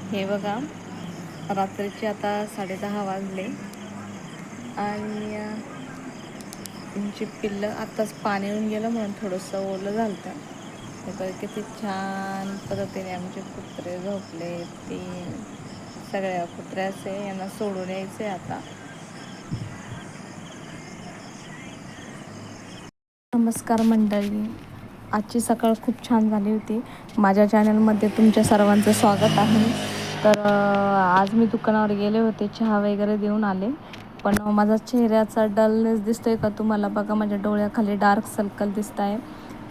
हे बघा, रात्रीचे आता 10:30 वाजले आणि आमची पिल्लं आत्ताच पाणी येऊन गेलं म्हणून थोडंसं ओलं झालं होतं. हे बघा किती छान पद्धतीने आमचे कुत्रे झोपले. तीन सगळ्या कुत्र्याचे यांना सोडून यायचे आता. नमस्कार मंडळी, आजची सकाळ खूप छान झाली होती. माझ्या चॅनलमध्ये तुमच्या सर्वांचं स्वागत आहे. तर आज मी दुकानावर गेले होते, चहा वगैरे देऊन आले. पण माझा चेहऱ्याचा डलनेस दिसतोय का तुम्हाला? बघा, माझ्या डोळ्याखाली डार्क सर्कल दिसत आहे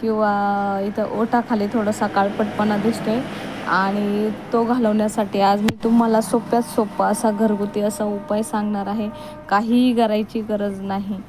किंवा इथं ओठाखाली थोडासा काळपटपणा दिसतोय. आणि तो घालवण्यासाठी आज मी तुम्हाला सोप्यात सोपा असा घरगुती असा उपाय सांगणार आहे. काहीही करायची गरज नाही.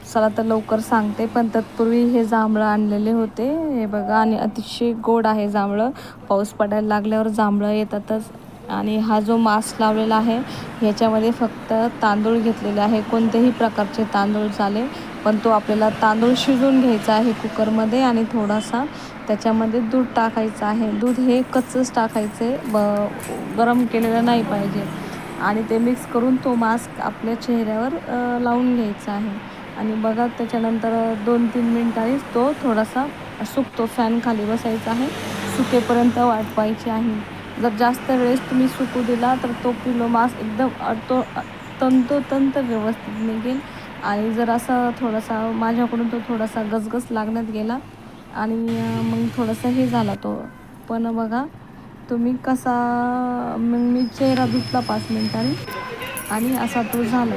चला तर लवकर सांगते, पण तत्पूर्वी हे जांभळं आणलेले होते. हे बघा, आणि अतिशय गोड आहे जांभळं. पाऊस पडायला लागल्यावर जांभळं येतातच. आणि हा जो मास्क लावलेला आहे ह्याच्यामध्ये फक्त तांदूळ घेतलेले आहे. कोणत्याही प्रकारचे तांदूळ चालेल, पण तो आपल्याला तांदूळ शिजवून घ्यायचा आहे कुकरमध्ये आणि थोडासा त्याच्यामध्ये दूध टाकायचं आहे. दूध हे कच्चंच टाकायचे, गरम केलेलं नाही पाहिजे. आणि ते मिक्स करून तो मास्क आपल्या चेहऱ्यावर लावून घ्यायचा आहे. आणि बघा, त्याच्यानंतर 2-3 मिनिटांनीच तो थोडासा सुकतो. फॅन खाली बसायचा आहे, सुकेपर्यंत वाट पाहायची आहे. जर जास्त वेळेस तुम्ही सुकू दिला तर तो पिलो मास्क एकदम तंतोतंत व्यवस्थित निघेल. आणि जर असं थोडासा माझ्याकडून तो थोडासा गजगज लागण्यात गेला आणि मग थोडंसं हे झाला तो. पण बघा तुम्ही कसा, मग मी चेहरा धुतला 5 मिनिटांनी आणि असा तो झाला.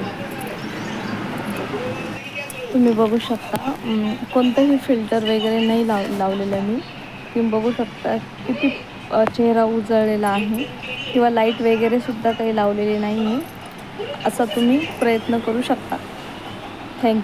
तुम्ही बघू शकता, कोणतंही फिल्टर वगैरे नाही लावलेलं मी. तुम्ही बघू शकता किती चेहरा उजळलेला आहे, किंवा लाईट वगैरे सुद्धा काही लावलेली नाही आहे. असा तुम्ही प्रयत्न करू शकता. थँक्यू.